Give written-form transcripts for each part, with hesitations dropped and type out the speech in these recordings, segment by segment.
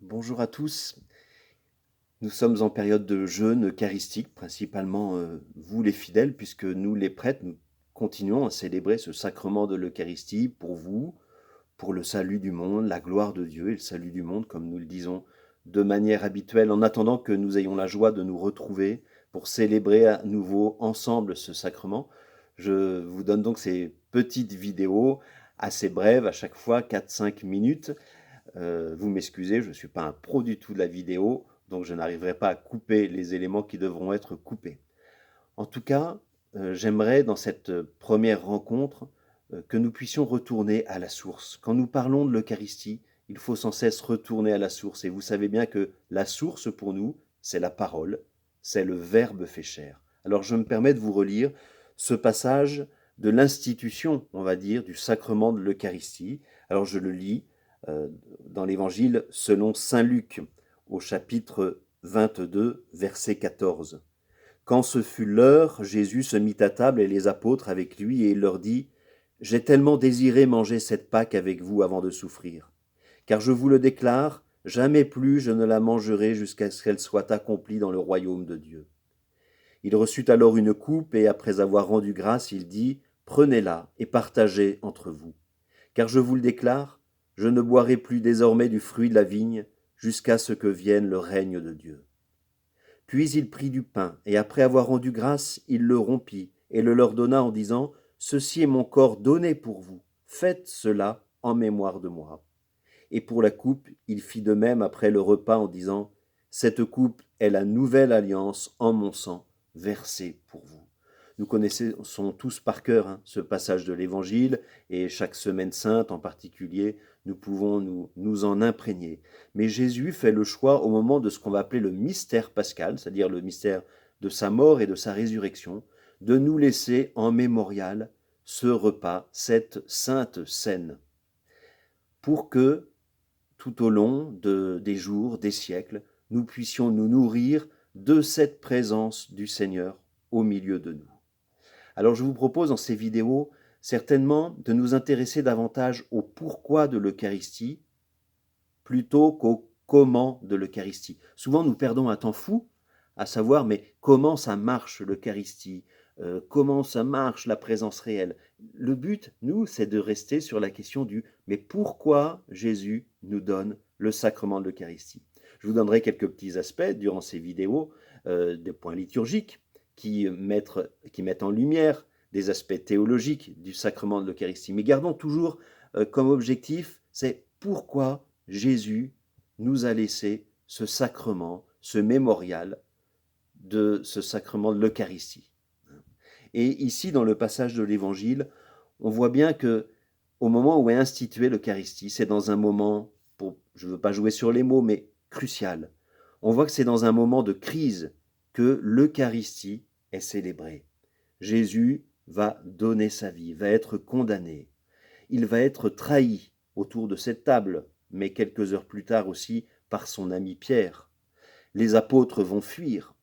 Bonjour à tous. Nous sommes en période de jeûne eucharistique, principalement vous les fidèles, puisque nous les prêtres, nous continuons à célébrer ce sacrement de l'Eucharistie pour vous, pour le salut du monde, la gloire de Dieu et le salut du monde, comme nous le disons de manière habituelle, en attendant que nous ayons la joie de nous retrouver pour célébrer à nouveau ensemble ce sacrement. Je vous donne donc ces petites vidéos assez brèves, à chaque fois 4-5 minutes. Vous m'excusez, je ne suis pas un pro du tout de la vidéo, donc je n'arriverai pas à couper les éléments qui devront être coupés. En tout cas, j'aimerais dans cette première rencontre que nous puissions retourner à la source. Quand nous parlons de l'Eucharistie, il faut sans cesse retourner à la source. Et vous savez bien que la source pour nous, c'est la parole, c'est le Verbe fait chair. Alors je me permets de vous relire ce passage de l'institution, on va dire, du sacrement de l'Eucharistie. Alors je le lis dans l'Évangile selon Saint Luc, au chapitre 22, verset 14. Quand ce fut l'heure, Jésus se mit à table et les apôtres avec lui, et il leur dit, « J'ai tellement désiré manger cette Pâque avec vous avant de souffrir. Car je vous le déclare, jamais plus je ne la mangerai jusqu'à ce qu'elle soit accomplie dans le royaume de Dieu. » Il reçut alors une coupe, et après avoir rendu grâce, il dit, « Prenez-la et partagez entre vous. Car je vous le déclare, je ne boirai plus désormais du fruit de la vigne jusqu'à ce que vienne le règne de Dieu. » Puis il prit du pain, et après avoir rendu grâce, il le rompit, et le leur donna en disant, « Ceci est mon corps donné pour vous. Faites cela en mémoire de moi. » Et pour la coupe, il fit de même après le repas en disant, « Cette coupe est la nouvelle alliance en mon sang, versée pour vous. » Nous connaissons tous par cœur ce passage de l'Évangile, et chaque semaine sainte en particulier, nous pouvons nous en imprégner. Mais Jésus fait le choix au moment de ce qu'on va appeler le mystère pascal, c'est-à-dire le mystère de sa mort et de sa résurrection, de nous laisser en mémorial ce repas, cette sainte scène, pour que tout au long des jours, des siècles, nous puissions nous nourrir de cette présence du Seigneur au milieu de nous. Alors je vous propose dans ces vidéos certainement de nous intéresser davantage au pourquoi de l'Eucharistie plutôt qu'au comment de l'Eucharistie. Souvent nous perdons un temps fou à savoir mais comment ça marche l'Eucharistie, comment ça marche la présence réelle. Le but, nous, c'est de rester sur la question du mais pourquoi Jésus nous donne le sacrement de l'Eucharistie. Je vous donnerai quelques petits aspects durant ces vidéos, des points liturgiques qui mettent en lumière des aspects théologiques du sacrement de l'Eucharistie. Mais gardons toujours comme objectif, c'est pourquoi Jésus nous a laissé ce sacrement, ce mémorial de ce sacrement de l'Eucharistie. Et ici, dans le passage de l'Évangile, on voit bien que au moment où est instituée l'Eucharistie, c'est dans un moment, je ne veux pas jouer sur les mots, mais crucial. On voit que c'est dans un moment de crise que l'Eucharistie est célébrée. Jésus va donner sa vie, va être condamné. Il va être trahi autour de cette table, mais quelques heures plus tard aussi par son ami Pierre. Les apôtres vont fuir.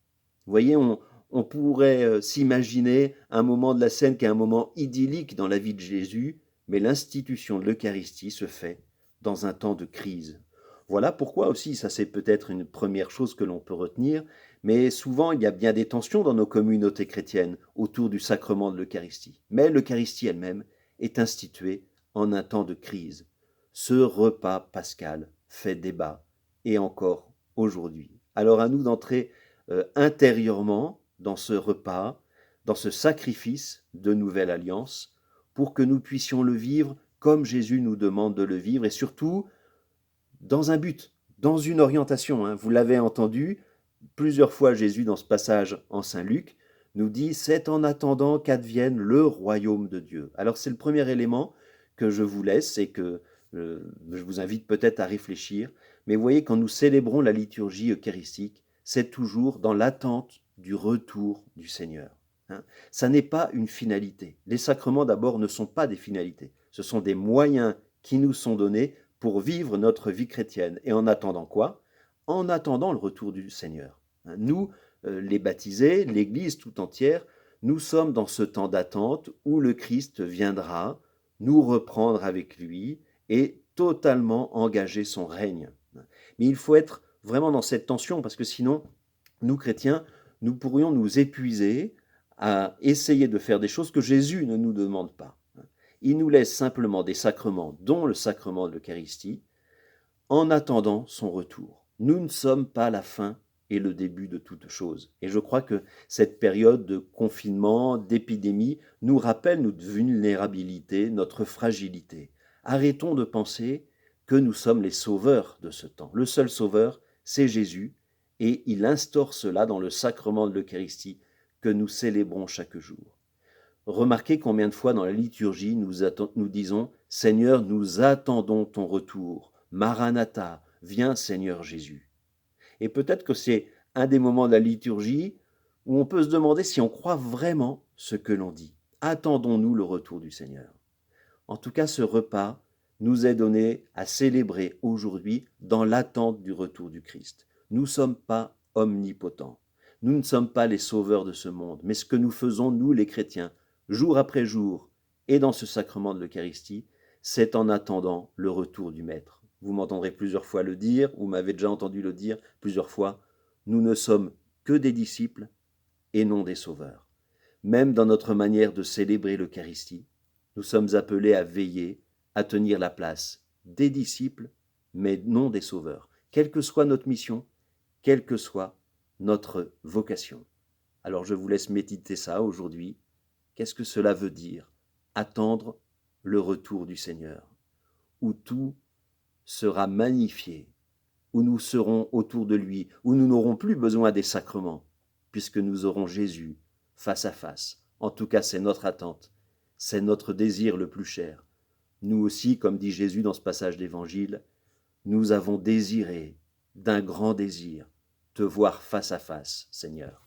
Vous voyez, on pourrait s'imaginer un moment de la scène qui est un moment idyllique dans la vie de Jésus, mais l'institution de l'Eucharistie se fait dans un temps de crise. Voilà pourquoi aussi, ça c'est peut-être une première chose que l'on peut retenir, mais souvent il y a bien des tensions dans nos communautés chrétiennes autour du sacrement de l'Eucharistie. Mais l'Eucharistie elle-même est instituée en un temps de crise. Ce repas pascal fait débat, et encore aujourd'hui. Alors à nous d'entrer intérieurement dans ce repas, dans ce sacrifice de nouvelle alliance, pour que nous puissions le vivre comme Jésus nous demande de le vivre, et surtout dans un but, dans une orientation. Vous l'avez entendu, plusieurs fois Jésus dans ce passage en Saint Luc nous dit « c'est en attendant qu'advienne le royaume de Dieu ». Alors c'est le premier élément que je vous laisse et que je vous invite peut-être à réfléchir. Mais vous voyez, quand nous célébrons la liturgie eucharistique, c'est toujours dans l'attente du retour du Seigneur. Ça n'est pas une finalité. Les sacrements d'abord ne sont pas des finalités. Ce sont des moyens qui nous sont donnés pour vivre notre vie chrétienne. Et en attendant quoi? En attendant le retour du Seigneur. Nous, les baptisés, l'Église tout entière, nous sommes dans ce temps d'attente où le Christ viendra nous reprendre avec lui et totalement engager son règne. Mais il faut être vraiment dans cette tension, parce que sinon, nous chrétiens, nous pourrions nous épuiser à essayer de faire des choses que Jésus ne nous demande pas. Il nous laisse simplement des sacrements, dont le sacrement de l'Eucharistie, en attendant son retour. Nous ne sommes pas la fin et le début de toute chose. Et je crois que cette période de confinement, d'épidémie, nous rappelle notre vulnérabilité, notre fragilité. Arrêtons de penser que nous sommes les sauveurs de ce temps. Le seul sauveur, c'est Jésus, et il instaure cela dans le sacrement de l'Eucharistie que nous célébrons chaque jour. Remarquez combien de fois dans la liturgie nous disons « Seigneur, nous attendons ton retour. Maranatha, viens Seigneur Jésus ». Et peut-être que c'est un des moments de la liturgie où on peut se demander si on croit vraiment ce que l'on dit. Attendons-nous le retour du Seigneur? En tout cas, ce repas nous est donné à célébrer aujourd'hui dans l'attente du retour du Christ. Nous ne sommes pas omnipotents. Nous ne sommes pas les sauveurs de ce monde, mais ce que nous faisons, nous les chrétiens, jour après jour, et dans ce sacrement de l'Eucharistie, c'est en attendant le retour du Maître. Vous m'entendrez plusieurs fois le dire, vous m'avez déjà entendu le dire plusieurs fois, nous ne sommes que des disciples et non des sauveurs. Même dans notre manière de célébrer l'Eucharistie, nous sommes appelés à veiller, à tenir la place des disciples, mais non des sauveurs, quelle que soit notre mission, quelle que soit notre vocation. Alors je vous laisse méditer ça aujourd'hui. Qu'est-ce que cela veut dire? Attendre le retour du Seigneur, où tout sera magnifié, où nous serons autour de lui, où nous n'aurons plus besoin des sacrements, puisque nous aurons Jésus face à face. En tout cas, c'est notre attente, c'est notre désir le plus cher. Nous aussi, comme dit Jésus dans ce passage d'Évangile, nous avons désiré d'un grand désir te voir face à face, Seigneur.